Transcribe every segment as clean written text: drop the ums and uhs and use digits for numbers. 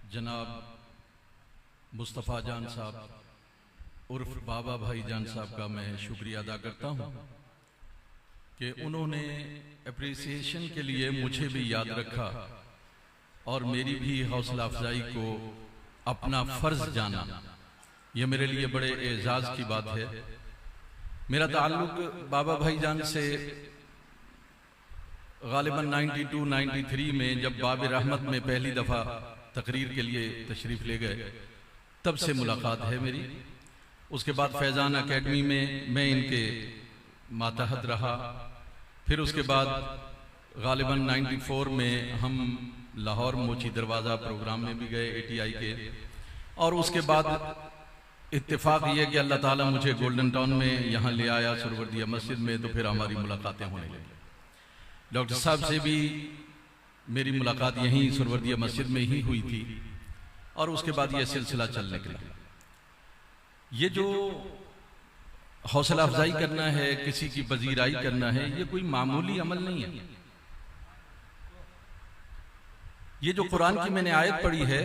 जनाब मुस्तफ़ा जान साहब उर्फ बाबा भाई जान साहब का मैं शुक्रिया अदा करता हूँ कि उन्होंने अप्रिसिएशन के लिए मुझे भी याद रखा और मेरी भी हौसला अफजाई को अपना फ़र्ज जाना। यह मेरे लिए बड़े एजाज़ की बात है। मेरा ताल्लुक बाबा भाई जान से गालिबन 92-93 में जब बाब रहमत में पहली दफ़ा तकरीर के लिए तशरीफ़ ले गए तब से मुलाकात है मेरी। उसके बाद फैज़ान अकेडमी में मैं इनके मातहत रहा। फिर उसके बाद गालिबन 94 में हम लाहौर मोची दरवाज़ा प्रोग्राम में भी गए ATI के। और उसके बाद इत्तेफाक ये कि अल्लाह ताला मुझे गोल्डन टाउन में यहाँ ले आया सुरवर्दिया मस्जिद में, तो फिर हमारी मुलाकातें होने लगी। डॉक्टर साहब से भी मेरी मुलाकात यहीं सुरवर्दिया मस्जिद में ही हुई थी और उसके बाद यह सिलसिला चलने लगा। ये जो हौसला अफजाई करना है, किसी की पजीराई करना है, ये कोई मामूली अमल नहीं है। ये जो कुरान की मैंने आयत पढ़ी है,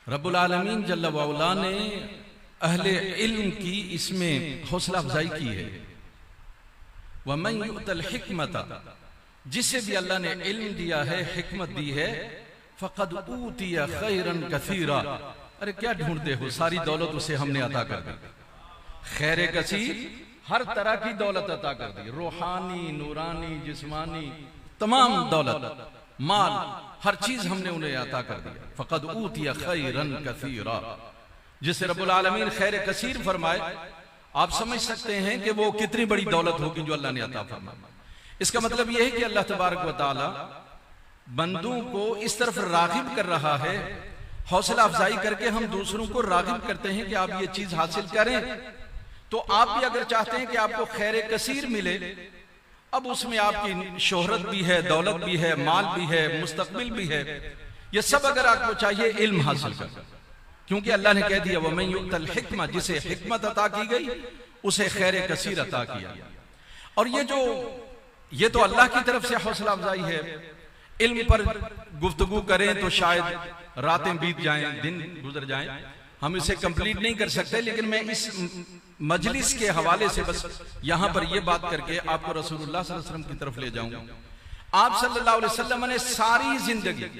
रब्बुल आलमीन जल्ल वअला ने अहले इल्म की इसमें हौसला अफजाई की है। वमन युतल हिकमत, जिसे भी अल्लाह ने इल्म दिया है, हिकमत दी है, फकद ऊतिया खैरन कसीरा। अरे क्या ढूंढते हो, सारी दौलत उसे हमने अता कर दी। खैर कसीर, हर तरह की दौलत अता कर दी, रूहानी, नूरानी, जिस्मानी, तमाम दौलत, माल, हर चीज हमने उन्हें अता कर दिया। फकद ऊतिया खैरन कसीरा, जिसे रब्बुल आलमीन खैर कसीर फरमाए, आप समझ सकते हैं कि वो कितनी बड़ी दौलत होगी जो अल्लाह ने अता फरमाई। इसका मतलब यह है कि अल्लाह तबारक व तआला बंदों को इस तरफ रागिब कर रहा है। हौसला अफजाई करके हम दूसरों को रागिब करते हैं कि आप ये चीज हासिल करें। तो आप भी अगर चाहते हैं कि आपको खैर कसीर मिले, अब उसमें आपकी शोहरत भी है, दौलत भी है, माल भी है, मुस्तकबिल भी है, ये सब अगर आपको चाहिए, इल्म हासिल कर। क्योंकि अल्लाह ने कह दिया वमन युतल हिकमत, जिसे हिकमत अता की गई उसे खैर कसीर अता किया। और ये तो अल्लाह की तरफ से हौसला अफजाई है। इल्म पर गुफ्तगू करें तो शायद रातें बीत जाएं, दिन गुजर जाएं, हम इसे कंप्लीट नहीं कर सकते। लेकिन मैं इस मजलिस के हवाले से बस यहां पर यह बात करके आपको रसूलुल्लाह सल्लल्लाहु अलैहि वसल्लम की तरफ ले जाऊंगा। आप सल्लल्लाहु अलैहि वसल्लम ने सारी जिंदगी,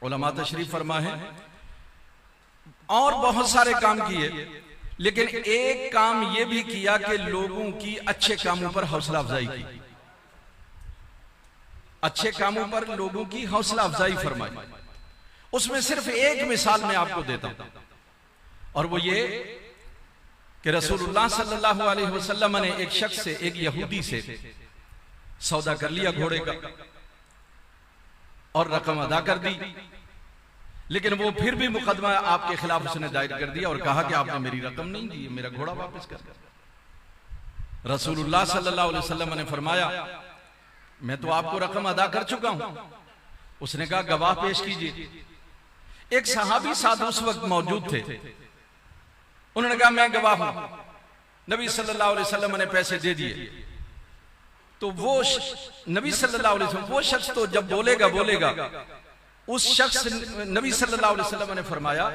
उलमा तशरीफ फरमा है, और बहुत सारे काम किए, लेकिन एक काम यह भी किया कि लोगों की अच्छे कामों पर हौसला अफजाई की। अच्छे कामों पर लोगों की हौसला अफजाई फरमाई। उसमें सिर्फ एक मिसाल मैं आपको देता हूं, और वो ये कि रसूलुल्लाह सल्लल्लाहु अलैहि वसल्लम ने एक शख्स से, एक यहूदी से सौदा कर लिया घोड़े का और रकम अदा कर दी। लेकिन वो फिर भी मुकदमा आपके खिलाफ उसने दायर कर दिया और कहा कि आपने मेरी रकम नहीं दी, मेरा घोड़ा वापस कर। रसूलुल्लाह सल्लल्लाहु अलैहि वसल्लम ने फरमाया मैं तो आपको रकम अदा कर चुका हूं। उसने कहा गवाह पेश कीजिए। एक सहाबी साथ उस वक्त मौजूद थे, उन्होंने कहा मैं गवाह हूं। नबी सल्लल्लाहु अलैहि वसल्लम ने पैसे दे दिए। तो वो नबी सल्लल्लाहु अलैहि वसल्लम, वो शख्स तो जब बोलेगा उस शख्स, नबी सल्लल्लाहु अलैहि वसल्लम ने फरमाया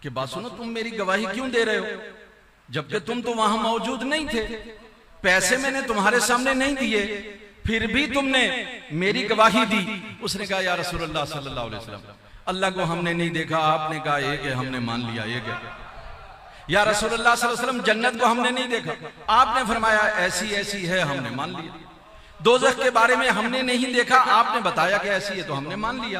कि बात सुनो, तुम मेरी गवाही क्यों दे रहे हो जबकि तुम तो वहां मौजूद नहीं थे, पैसे मैंने तुम्हारे सामने नहीं दिए, फिर भी तुमने मेरी गवाही दी। उसने कहा या रसूलुल्लाह सल्लल्लाहु अलैहि वसल्लम, अल्लाह को हमने नहीं देखा, आपने कहा एक है, हमने मान लिया एक है। या रसूलुल्लाह सल्लल्लाहु अलैहि वसल्लम, जन्नत को हमने नहीं देखा, आपने फरमाया ऐसी ऐसी है, हमने मान लिया। दोज़ख के बारे में हमने नहीं देखा, आपने बताया कि ऐसी है, तो हमने मान लिया।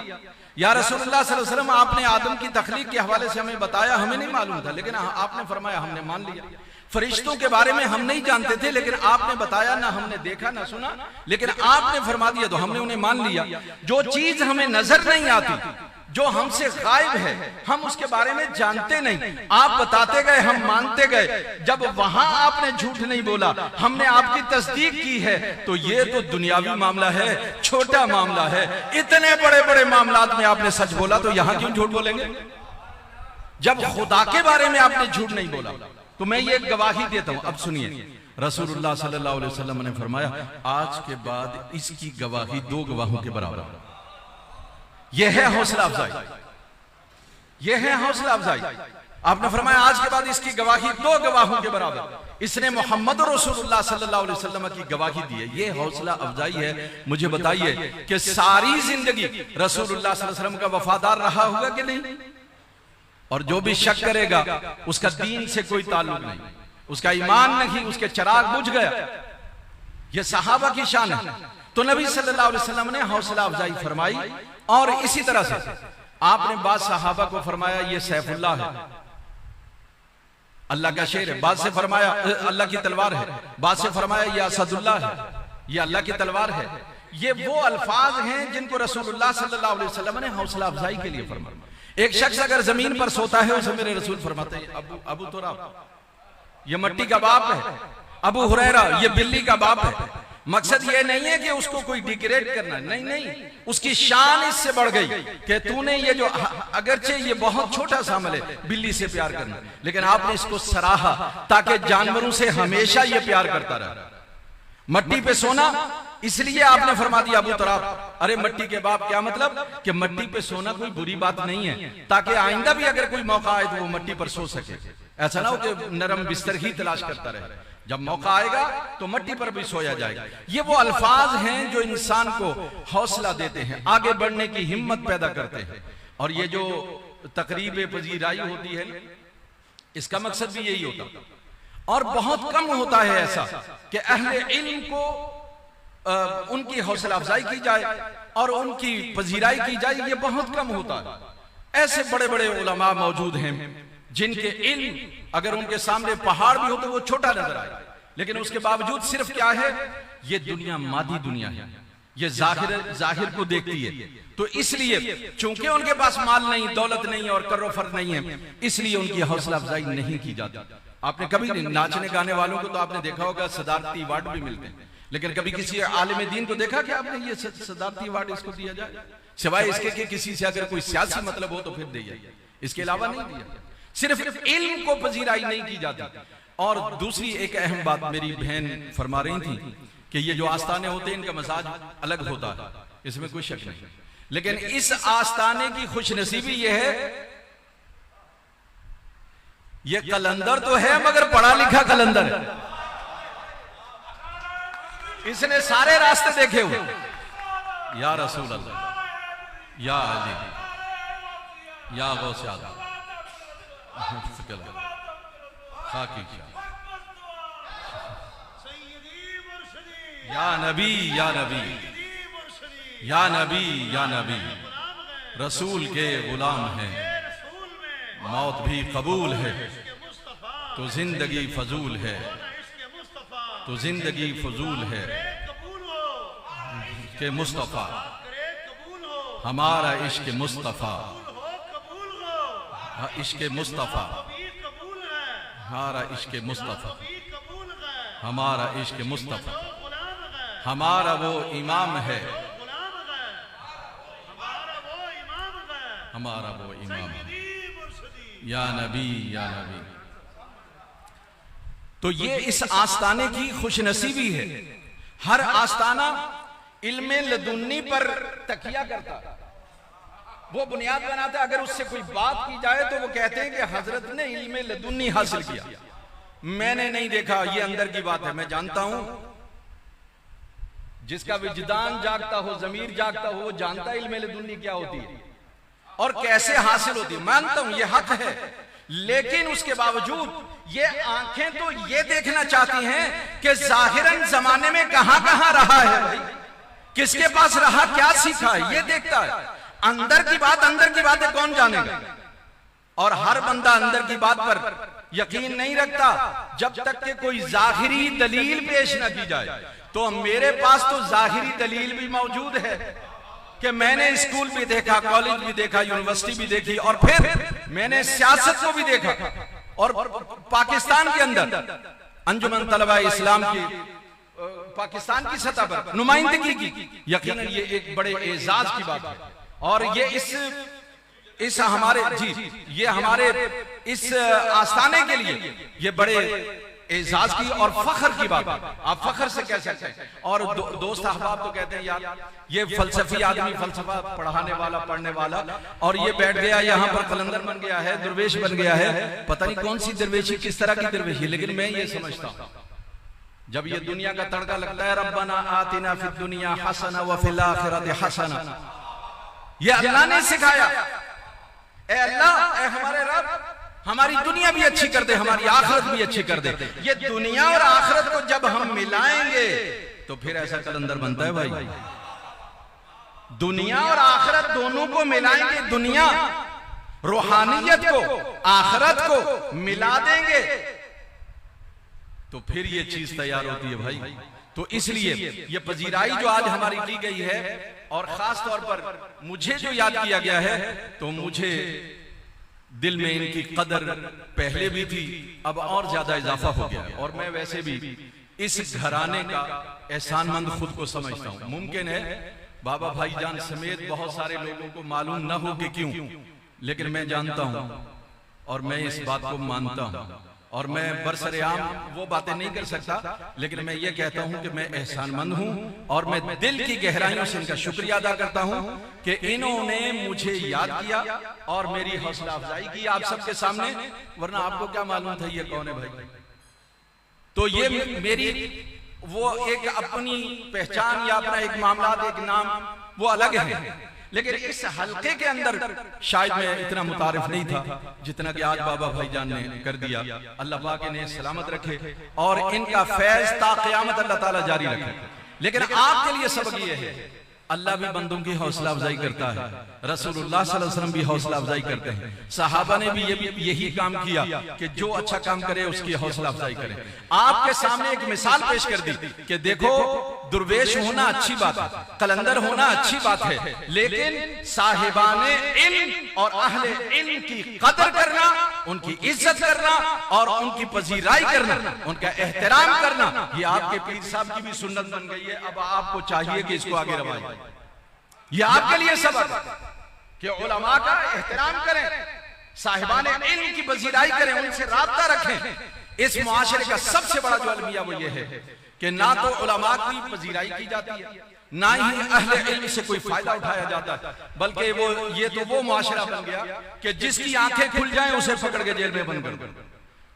या रसूलुल्लाह सल्लल्लाहु अलैहि वसल्लम, आपने आदम की तख्लीक के हवाले से हमें बताया, हमें नहीं मालूम था, लेकिन आपने फरमाया हमने मान लिया। फरिश्तों के बारे में हम नहीं जानते थे, लेकिन आपने बताया, ना हमने देखा ना सुना, लेकिन आपने फरमा दिया तो हमने उन्हें मान लिया। जो चीज हमें नजर नहीं आती, जो हमसे गायब है, हम उसके बारे में जानते नहीं, आप बताते गए, हम मानते गए। जब वहां आपने झूठ नहीं बोला, हमने आपकी तस्दीक की है, तो ये तो दुनियावी मामला है, छोटा मामला है। इतने बड़े बड़े मामलात में आपने सच बोला, तो यहां क्यों झूठ बोलेंगे? जब खुदा के बारे में आपने झूठ नहीं बोला, तो मैं ये गवाही देता हूं। अब सुनिए, रसूलुल्लाह सल्लल्लाहु अलैहि वसल्लम ने फरमाया आज के बाद इसकी गवाही दो गवाहों के बराबर। यह है हौसला अफजाई, यह है हौसला अफजाई। आपने फरमाया आज के बाद इसकी गवाही 2 गवाहों के बराबर, इसने मोहम्मद रसूलुल्लाह सल्लल्लाहु अलैहि वसल्लम की गवाही दी है। यह हौसला अफजाई है। मुझे बताइए कि सारी जिंदगी रसूलुल्लाह सल्लल्लाहु अलैहि वसल्लम का वफादार रहा होगा कि नहीं? और जो भी शक करेगा उसका दीन से कोई ताल्लुक नहीं, उसका ईमान नहीं, उसके चिराग बुझ गया। यह सहाबा की शान है। तो नबी सल्लल्लाहु अलैहि वसल्लम ने हौसला अफजाई फरमाई। और इसी तरह से आपने बाद सहाबा को फरमाया ये सैफुल्लाह है, अल्लाह का शेर है। बाद से फरमाया अल्लाह की तलवार है, बाद से फरमाया ये असदुल्लाह है, ये अल्लाह की तलवार है। ये वो अल्फाज हैं जिनको रसूलुल्लाह सल्लल्लाहु अलैहि वसल्लम ने हौसला अफजाई के लिए फरमाया। एक शख्स अगर जमीन पर सोता है उसे मेरे रसूल फरमाते हैं अबू तुराब ये मट्टी का बाप है, अबू हुरैरा ये बिल्ली का बाप है। मकसद ये नहीं है कि उसको कोई डिग्रेड करना, नहीं नहीं, उसकी शान इससे बढ़ गई कि तूने ये जो, अगरचे ये बहुत छोटा सा अमल है बिल्ली से प्यार करना, लेकिन आपने इसको सराहा ताकि जानवरों से हमेशा ये प्यार करता रहा। मट्टी पे सोना इसलिए आपने फरमा दिया अबू तुराब, अरे मट्टी के बाप, क्या मतलब कि मट्टी पे सोना कोई बुरी बात नहीं है, ताकि आइंदा भी अगर कोई मौका आए तो वो मट्टी पर सो सके। ऐसा ना हो कि नरम बिस्तर ही तलाश करता रहे, जब मौका आएगा तो मट्टी पर भी सोया जाएगा। ये वो अल्फाज हैं जो इंसान को हौसला देते हैं, आगे बढ़ने की हिम्मत पैदा करते हैं। और ये जो तकरीब पजीराई होती है इसका मकसद भी यही होता है। और बहुत कम होता है ऐसा कि अहले इल्म को उनकी हौसला अफजाई की जाए और उनकी पजीराई की जाए, ये बहुत कम होता है। ऐसे बड़े बड़े उलमा मौजूद हैं जिनके इल्म अगर उनके सामने पहाड़ भी हो तो वो छोटा नजर आए, लेकिन उसके बावजूद सिर्फ क्या है, ये दुनिया मादी दुनिया है, ये जाहिर को देखती है। तो इसलिए चूंकि उनके पास माल नहीं, दौलत नहीं और करोफर नहीं है, इसलिए उनकी हौसला अफजाई नहीं की जाती। आपने कभी नहीं, नाचने गाने वालों को तो आपने देखा होगा सदारती अवार्ड भी मिलते हैं, लेकिन कभी किसी आलिम दीन को देखा कि आपने ये सदारती अवार्ड इसको दिया जाए, सिवाय इसके कि किसी से अगर कोई सियासी मतलब हो तो फिर दिया, इसके अलावा नहीं दिया। सिर्फ इल्म को पजीराई नहीं की जाती। और दूसरी एक अहम बात मेरी बहन फरमा रही थी कि ये जो आस्ताने होते हैं इनका मजाज अलग होता है, इसमें कोई शक नहीं, लेकिन इस आस्ताने की खुशनसीबी ये है, ये कलंदर तो है मगर पढ़ा लिखा कलंदर है। इसने सारे रास्ते देखे हुए, या रसूल अल्लाह, या अली, या गौसे आज़म, या नबी, या नबी, या नबी, या नबी, रसूल के गुलाम हैं, मौत भी कबूल है तो जिंदगी फजूल है, तो जिंदगी फजूल है के मुस्तफा, हमारा इश्क मुस्तफा, इश्क मुस्तफा, हमारा इश्क मुस्तफा, हमारा इश्क मुस्तफा, हमारा वो इमाम है, हमारा वो इमाम है, या नबी, या नबी। तो ये इस आस्ताने की खुशनसीबी है। हर आस्ताना इल्मे लदुन्नी पर तकिया करता, वो बुनियाद बनाता है। अगर उससे कोई बात की जाए तो वो कहते हैं कि हजरत ने इल्मे लदुन्नी हासिल किया। मैंने नहीं देखा, ये अंदर की बात है। मैं जानता हूं जिसका विजदान जागता हो, जमीर जागता हो, वो जानता है इल्मे लदुन्नी क्या होती है और कैसे हासिल होती है। मानता हूं ये हक है, लेकिन उसके बावजूद ये आंखें तो ये देखना चाहती हैं कि जाहिरन जमाने में कहां कहां रहा है भाई, किसके पास रहा, क्या सीखा है, ये देखता है। अंदर की बात कौन जानेगा। और हर बंदा अंदर की बात पर यकीन नहीं रखता जब तक कि कोई जाहिरी दलील पेश न की जाए। तो मेरे पास तो जाहिरी दलील भी मौजूद है कि मैंने स्कूल भी देखा, कॉलेज भी देखा, यूनिवर्सिटी भी देखी, और फिर मैंने सियासत को भी देखा। और पाकिस्तान के अंदर अंजुमन तलबा इस्लाम की पाकिस्तान की सतह पर नुमाइंदगी की, यकीनन ये एक बड़े एजाज की बात है। और ये इस हमारे जी ये हमारे इस आस्थाने के लिए ये बड़े एजाज की और फख्र की बात, आप फख्र से कह सकते हैं। और दोस्त अहबाब तो कहते हैं यार ये फलसफी आदमी, फलसफा पढ़ाने वाला, पढ़ने वाला, और ये बैठ गया यहाँ पर कलंदर बन गया है, दरवेश बन गया है, पता नहीं कौन सी दरवेशी, किस तरह की दरवेशी। लेकिन मैं ये समझता हूँ जब ये दुनिया का तड़का लगता है, रब्बना आतिना फिद दुनिया हसना व फिल आखिरति हसना, ये अल्लाह ने सिखाया। ए अल्लाह, ए हमारे रब, हमारी दुनिया भी अच्छी कर दे, हमारी आखिरत भी अच्छी कर दे। ये दुनिया और आखिरत को जब हम मिलाएंगे तो फिर ऐसा कलंदर बनता है भाई। दुनिया और आखिरत दोनों को मिलाएंगे, दुनिया रूहानियत को, आखिरत को मिला देंगे तो फिर ये चीज तैयार होती है भाई। तो इसलिए ये पजीराई जो आज हमारी की गई है, और खास तौर पर मुझे जो याद किया गया है, तो मुझे दिल में इनकी कदर पहले भी थी, अब और ज्यादा इजाफा हो गया। और मैं वैसे भी इस घराने का एहसानमंद खुद को समझता हूं। मुमकिन है बाबा भाईजान समेत बहुत सारे लोगों को मालूम न हो कि क्यों, लेकिन मैं जानता हूं और मैं इस बात को मानता हूं। और मैं बरसरेआम वो बातें नहीं कर सकता, लेकिन मैं ये कहता हूं कि मैं एहसानमंद हूं और मैं दिल की गहराइयों से इनका शुक्रिया अदा करता हूं कि इन्होंने मुझे याद किया और मेरी हौसला अफजाई की आप सबके सामने। वरना आपको क्या मालूम था ये कौन है भाई। तो ये मेरी वो एक अपनी पहचान या अपना एक मामला, एक नाम, वो अलग है। लेकिन इस हल्के के अंदर शायद मैं इतना मुतारिफ नहीं था जितना कि आज बाबा भाईजान ने कर दिया। अल्लाह पाक इन्हें सलामत रखे और इनका फैज ता क़यामत अल्लाह ताला जारी रखे। लेकिन आपके लिए सबक ये है, अल्लाह भी बंदों की हौसला अफजाई करता है, रसूलुल्लाह सल्लल्लाहु अलैहि वसल्लम भी हौसला अफजाई करते हैं, सहाबा ने भी यही काम किया कि जो अच्छा काम करे उसकी हौसला अफजाई करे। आपके सामने एक मिसाल पेश कर दी कि देखो दुर्वेश होना अच्छी बात है, कलंदर होना अच्छी बात है, लेकिन साहिबाने इल्म और अहले इल्म की कदर करना, उनकी इज्जत करना और उनकी पजीराई करना, उनका एहतराम करना, ये आपके पीर साहब की भी सुन्नत बन गई है। अब आपको चाहिए कि इसको आगे रवाएं। ये आपके लिए सबक कि उलमा का एहतराम करें, साहिबाने इल्म की पजीराई करें, उनसे राब्ता रखें। इस मुआशरे का सबसे बड़ा जो अलमिया वो ये है कि ना तो उलमा की पजीराई की जाती है, ना ही अहले इल्म से कोई फायदा उठाया जाता है, बल्कि ये तो वो मुआशरा बन गया कि जिसकी आंखें खुल जाएं उसे पकड़ के जेल में बंद कर दो,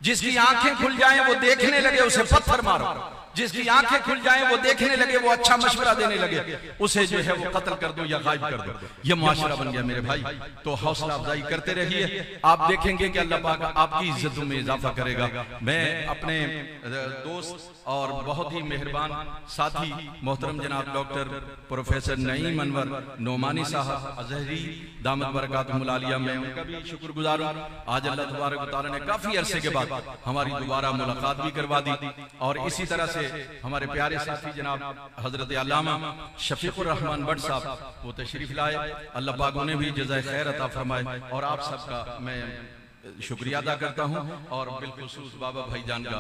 जिसकी आंखें खुल जाएं वो देखने लगे उसे पत्थर मारो, जिसकी आंखें खुल जाएं वो देखने लगे, वो अच्छा मशवरा देने लगे, उसे जो है वो कत्ल कर दो या गायब कर दो। ये मुआशरा बन गया मेरे भाई। तो हौसला अफजाई करते रहिए, आप देखेंगे कि अल्लाह पाक आपकी इज्जतों में इजाफा करेगा। मैं अपने दोस्त और बहुत ही मेहरबान साथी मोहतरम जनाब डॉक्टर प्रोफेसर नईम अनवर नोमानी साहब अजहरी दामत बरकातुहुल आलिया, मैं उनका भी शुक्रगुजार हूँ। आज अल्लाह तबारक व तआला ने काफी अरसे के बाद हमारी दोबारा मुलाकात भी करवा दी। और इसी तरह से हमारे प्यारे साथी जनाब हजरत अल्लामा शफीकुर रहमान भट्ट साहब वो तशरीफ लाए, अल्लाह पाक उन्हें भी जज़ाए खैर अता फरमाए। और आप सबका मैं शुक्रिया अदा करता हूँ और बिलखुसूस बाबा भाईजान का